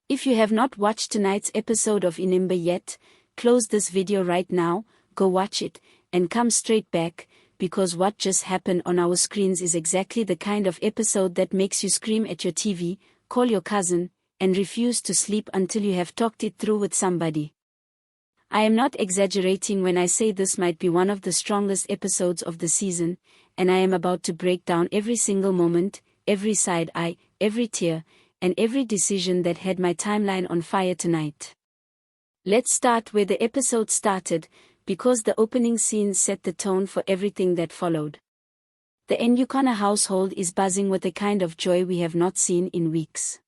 If you have not watched tonight's episode of Inimba yet, close this video right now, go watch it, and come straight back, because what just happened on our screens is exactly the kind of episode that makes you scream at your TV, call your cousin, and refuse to sleep until you have talked it through with somebody. I am not exaggerating when I say this might be one of the strongest episodes of the season, and I am about to break down every single moment, every side eye, every tear, and every decision that had my timeline on fire tonight. Let's start where the episode started, because the opening scenes set the tone for everything that followed. The Enyukana household is buzzing with a kind of joy we have not seen in weeks.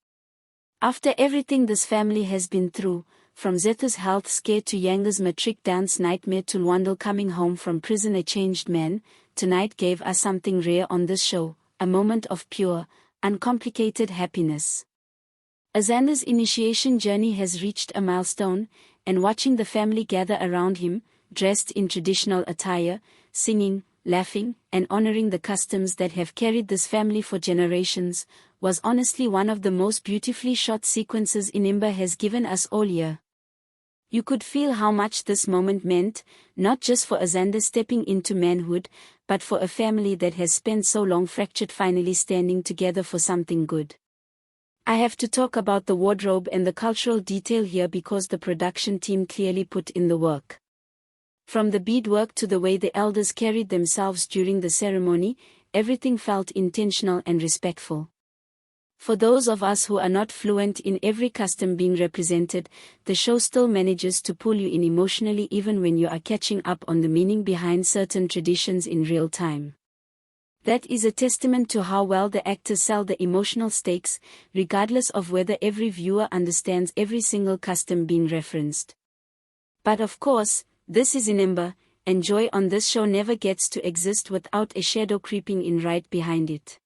After everything this family has been through, from Zethu's health scare to Yanga's matric dance nightmare to Lwandle coming home from prison a changed man, tonight gave us something rare on this show, a moment of pure, uncomplicated happiness. Azander's initiation journey has reached a milestone, and watching the family gather around him, dressed in traditional attire, singing, laughing, and honoring the customs that have carried this family for generations, was honestly one of the most beautifully shot sequences Inimba has given us all year. You could feel how much this moment meant, not just for Azander stepping into manhood, but for a family that has spent so long fractured finally standing together for something good. I have to talk about the wardrobe and the cultural detail here because the production team clearly put in the work. From the beadwork to the way the elders carried themselves during the ceremony, everything felt intentional and respectful. For those of us who are not fluent in every custom being represented, the show still manages to pull you in emotionally even when you are catching up on the meaning behind certain traditions in real time. That is a testament to how well the actors sell the emotional stakes, regardless of whether every viewer understands every single custom being referenced. But of course, this is Inimba, and joy on this show never gets to exist without a shadow creeping in right behind it.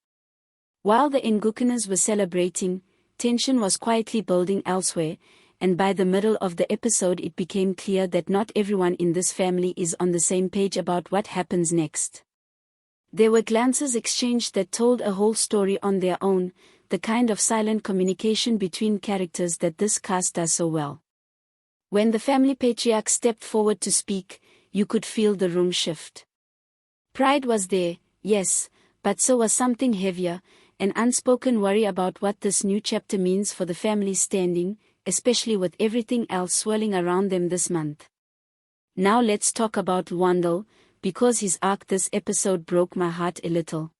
While the Ngukanas were celebrating, tension was quietly building elsewhere, and by the middle of the episode it became clear that not everyone in this family is on the same page about what happens next. There were glances exchanged that told a whole story on their own, the kind of silent communication between characters that this cast does so well. When the family patriarch stepped forward to speak, you could feel the room shift. Pride was there, yes, but so was something heavier, an unspoken worry about what this new chapter means for the family's standing, especially with everything else swirling around them this month. Now let's talk about Lwandle, because his arc this episode broke my heart a little.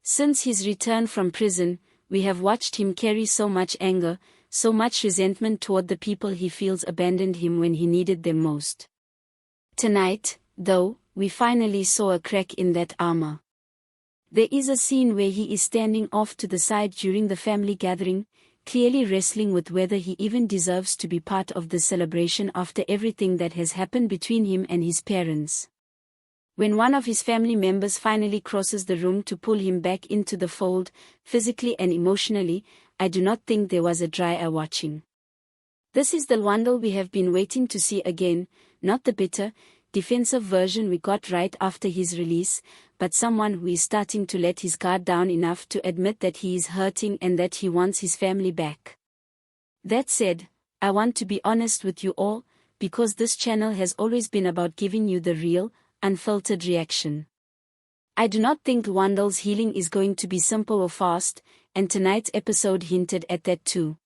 Since his return from prison, we have watched him carry so much anger, so much resentment toward the people he feels abandoned him when he needed them most. Tonight, though, we finally saw a crack in that armor. There is a scene where he is standing off to the side during the family gathering, clearly wrestling with whether he even deserves to be part of the celebration after everything that has happened between him and his parents. When one of his family members finally crosses the room to pull him back into the fold, physically and emotionally, I do not think there was a dry eye watching. This is the Lwandle we have been waiting to see again, not the bitter, defensive version we got right after his release, but someone who is starting to let his guard down enough to admit that he is hurting and that he wants his family back. That said, I want to be honest with you all, because this channel has always been about giving you the real, unfiltered reaction. I do not think Lwandle's healing is going to be simple or fast, and tonight's episode hinted at that too.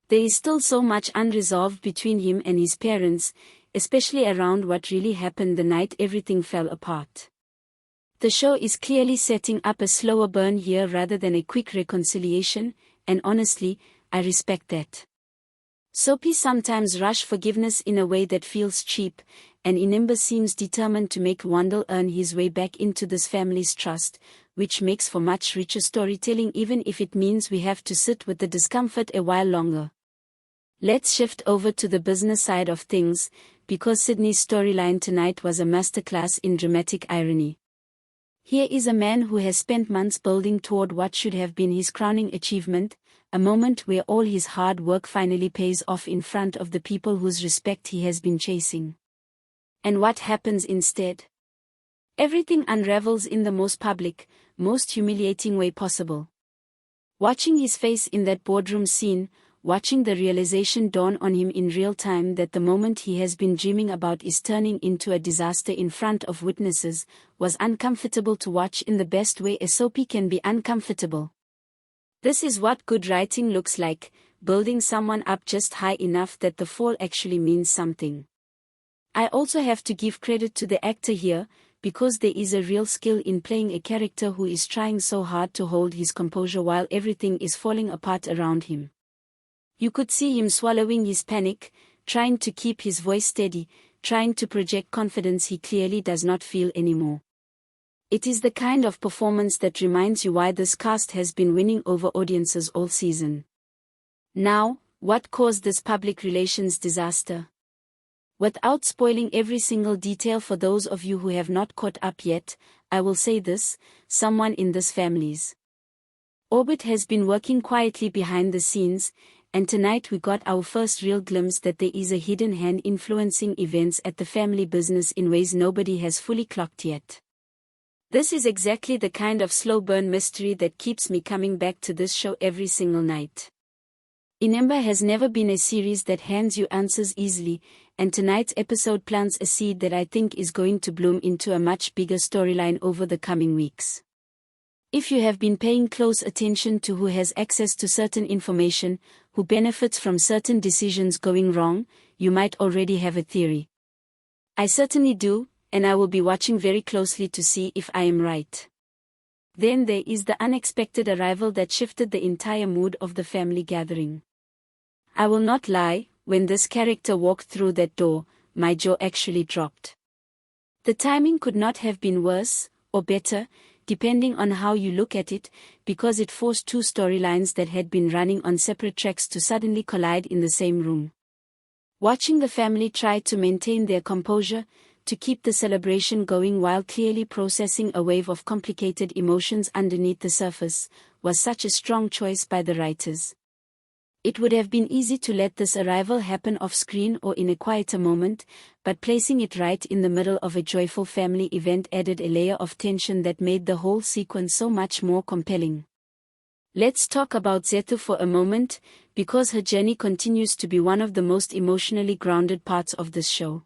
There is still so much unresolved between him and his parents, especially around what really happened the night everything fell apart. The show is clearly setting up a slower burn here rather than a quick reconciliation, and honestly, I respect that. Soapies sometimes rush forgiveness in a way that feels cheap, and Inimba seems determined to make Lwandle earn his way back into this family's trust, which makes for much richer storytelling even if it means we have to sit with the discomfort a while longer. Let's shift over to the business side of things, because Sydney's storyline tonight was a masterclass in dramatic irony. Here is a man who has spent months building toward what should have been his crowning achievement, a moment where all his hard work finally pays off in front of the people whose respect he has been chasing. And what happens instead? Everything unravels in the most public, most humiliating way possible. Watching his face in that boardroom scene, watching the realization dawn on him in real time that the moment he has been dreaming about is turning into a disaster in front of witnesses, was uncomfortable to watch in the best way a soapie can be uncomfortable. This is what good writing looks like, building someone up just high enough that the fall actually means something. I also have to give credit to the actor here, because there is a real skill in playing a character who is trying so hard to hold his composure while everything is falling apart around him. You could see him swallowing his panic, trying to keep his voice steady, trying to project confidence he clearly does not feel anymore. It is the kind of performance that reminds you why this cast has been winning over audiences all season. Now, what caused this public relations disaster? Without spoiling every single detail for those of you who have not caught up yet, I will say this: someone in this family's orbit has been working quietly behind the scenes, and tonight we got our first real glimpse that there is a hidden hand influencing events at the family business in ways nobody has fully clocked yet. This is exactly the kind of slow burn mystery that keeps me coming back to this show every single night. Inimba has never been a series that hands you answers easily, and tonight's episode plants a seed that I think is going to bloom into a much bigger storyline over the coming weeks. If you have been paying close attention to who has access to certain information, who benefits from certain decisions going wrong, you might already have a theory. I certainly do, and I will be watching very closely to see if I am right. Then there is the unexpected arrival that shifted the entire mood of the family gathering. I will not lie, when this character walked through that door, my jaw actually dropped. The timing could not have been worse, or better, depending on how you look at it, because it forced two storylines that had been running on separate tracks to suddenly collide in the same room. Watching the family try to maintain their composure, to keep the celebration going while clearly processing a wave of complicated emotions underneath the surface, was such a strong choice by the writers. It would have been easy to let this arrival happen off-screen or in a quieter moment, but placing it right in the middle of a joyful family event added a layer of tension that made the whole sequence so much more compelling. Let's talk about Zethu for a moment, because her journey continues to be one of the most emotionally grounded parts of this show.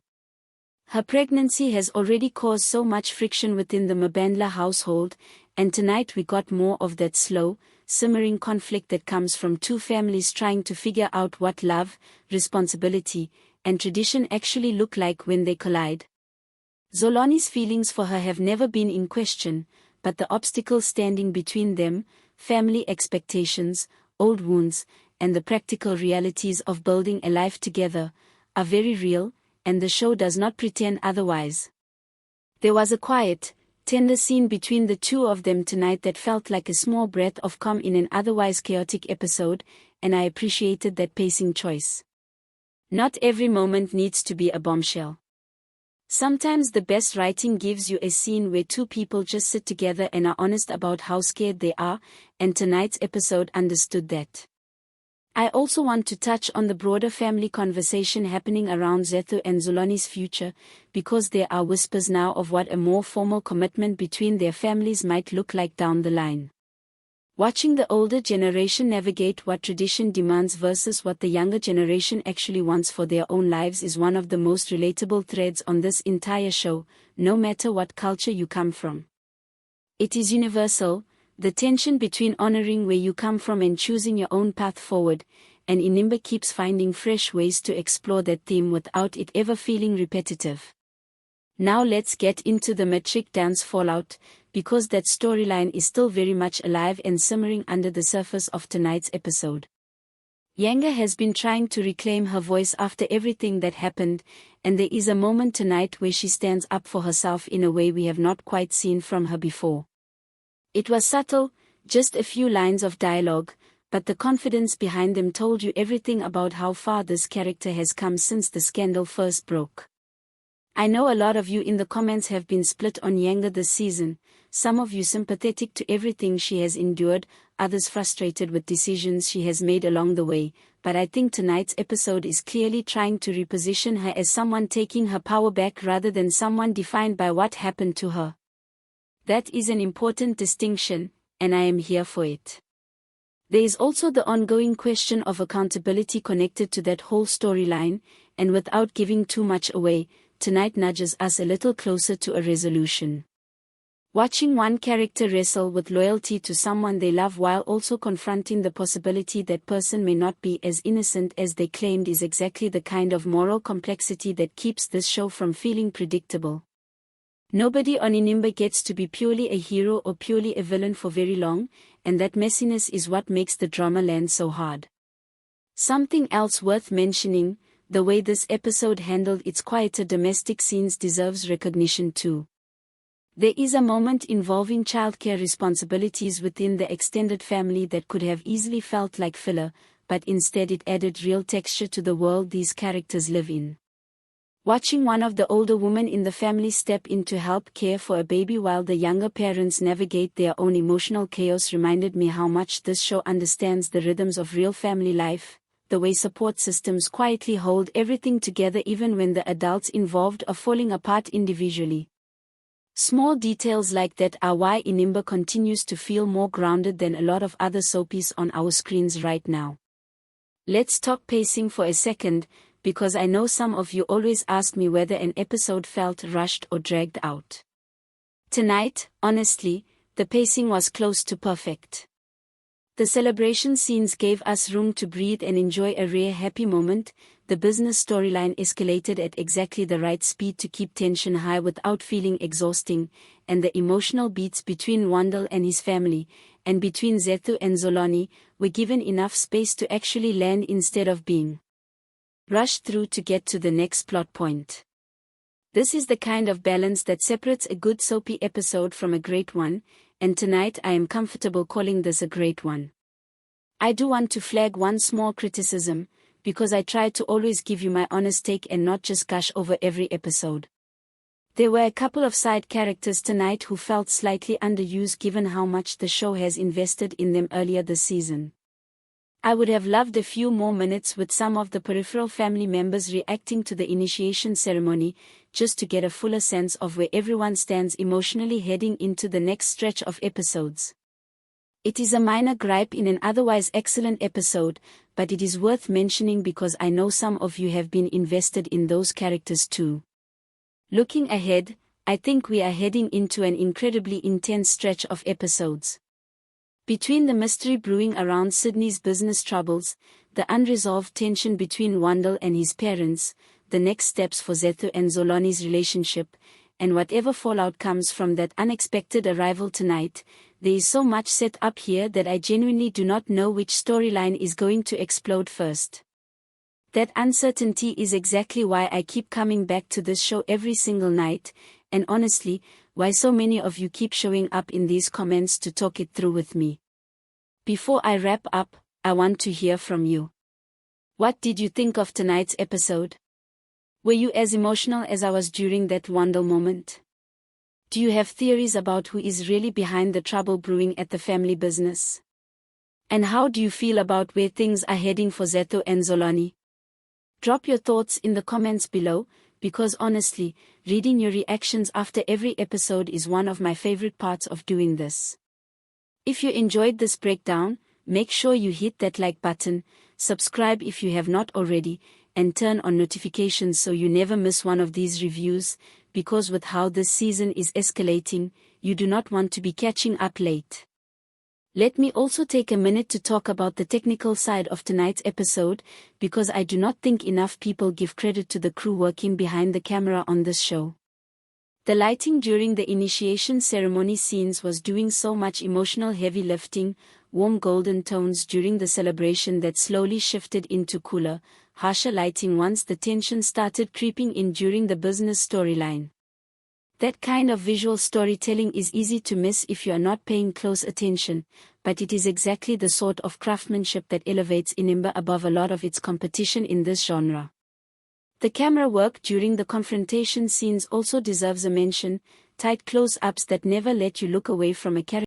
Her pregnancy has already caused so much friction within the Mabandla household, and tonight we got more of that slow, simmering conflict that comes from two families trying to figure out what love, responsibility, and tradition actually look like when they collide. Zolani's feelings for her have never been in question, but the obstacles standing between them, family expectations, old wounds, and the practical realities of building a life together, are very real, and the show does not pretend otherwise. There was a quiet, tender scene between the two of them tonight that felt like a small breath of calm in an otherwise chaotic episode, and I appreciated that pacing choice. Not every moment needs to be a bombshell. Sometimes the best writing gives you a scene where two people just sit together and are honest about how scared they are, and tonight's episode understood that. I also want to touch on the broader family conversation happening around Zethu and Zolani's future, because there are whispers now of what a more formal commitment between their families might look like down the line. Watching the older generation navigate what tradition demands versus what the younger generation actually wants for their own lives is one of the most relatable threads on this entire show, no matter what culture you come from. It is universal, the tension between honoring where you come from and choosing your own path forward, and Inimba keeps finding fresh ways to explore that theme without it ever feeling repetitive. Now let's get into the matric dance fallout, because that storyline is still very much alive and simmering under the surface of tonight's episode. Yanga has been trying to reclaim her voice after everything that happened, and there is a moment tonight where she stands up for herself in a way we have not quite seen from her before. It was subtle, just a few lines of dialogue, but the confidence behind them told you everything about how far this character has come since the scandal first broke. I know a lot of you in the comments have been split on Yanga this season, some of you sympathetic to everything she has endured, others frustrated with decisions she has made along the way, but I think tonight's episode is clearly trying to reposition her as someone taking her power back rather than someone defined by what happened to her. That is an important distinction, and I am here for it. There is also the ongoing question of accountability connected to that whole storyline, and without giving too much away, tonight nudges us a little closer to a resolution. Watching one character wrestle with loyalty to someone they love while also confronting the possibility that person may not be as innocent as they claimed is exactly the kind of moral complexity that keeps this show from feeling predictable. Nobody on Inimba gets to be purely a hero or purely a villain for very long, and that messiness is what makes the drama land so hard. Something else worth mentioning, the way this episode handled its quieter domestic scenes deserves recognition too. There is a moment involving childcare responsibilities within the extended family that could have easily felt like filler, but instead it added real texture to the world these characters live in. Watching one of the older women in the family step in to help care for a baby while the younger parents navigate their own emotional chaos reminded me how much this show understands the rhythms of real family life, the way support systems quietly hold everything together even when the adults involved are falling apart individually. Small details like that are why Inimba continues to feel more grounded than a lot of other soapies on our screens right now. Let's talk pacing for a second, because I know some of you always ask me whether an episode felt rushed or dragged out. Tonight, honestly, the pacing was close to perfect. The celebration scenes gave us room to breathe and enjoy a rare happy moment. The business storyline escalated at exactly the right speed to keep tension high without feeling exhausting, and the emotional beats between Wandel and his family, and between Zethu and Zolani, were given enough space to actually land instead of being rushed through to get to the next plot point. This is the kind of balance that separates a good soapy episode from a great one, and tonight I am comfortable calling this a great one. I do want to flag one small criticism, because I try to always give you my honest take and not just gush over every episode. There were a couple of side characters tonight who felt slightly underused given how much the show has invested in them earlier this season. I would have loved a few more minutes with some of the peripheral family members reacting to the initiation ceremony, just to get a fuller sense of where everyone stands emotionally heading into the next stretch of episodes. It is a minor gripe in an otherwise excellent episode, but it is worth mentioning because I know some of you have been invested in those characters too. Looking ahead, I think we are heading into an incredibly intense stretch of episodes. Between the mystery brewing around Sydney's business troubles, the unresolved tension between Wandel and his parents, the next steps for Zethu and Zolani's relationship, and whatever fallout comes from that unexpected arrival tonight, there is so much set up here that I genuinely do not know which storyline is going to explode first. That uncertainty is exactly why I keep coming back to this show every single night, and honestly, why so many of you keep showing up in these comments to talk it through with me. Before I wrap up, I want to hear from you. What did you think of tonight's episode? Were you as emotional as I was during that Wandel moment? Do you have theories about who is really behind the trouble brewing at the family business? And how do you feel about where things are heading for Zethu and Zolani? Drop your thoughts in the comments below, because honestly, reading your reactions after every episode is one of my favorite parts of doing this. If you enjoyed this breakdown, make sure you hit that like button, subscribe if you have not already, and turn on notifications so you never miss one of these reviews, because with how this season is escalating, you do not want to be catching up late. Let me also take a minute to talk about the technical side of tonight's episode, because I do not think enough people give credit to the crew working behind the camera on this show. The lighting during the initiation ceremony scenes was doing so much emotional heavy lifting, warm golden tones during the celebration that slowly shifted into cooler, harsher lighting once the tension started creeping in during the business storyline. That kind of visual storytelling is easy to miss if you are not paying close attention, but it is exactly the sort of craftsmanship that elevates Inimba above a lot of its competition in this genre. The camera work during the confrontation scenes also deserves a mention, tight close-ups that never let you look away from a character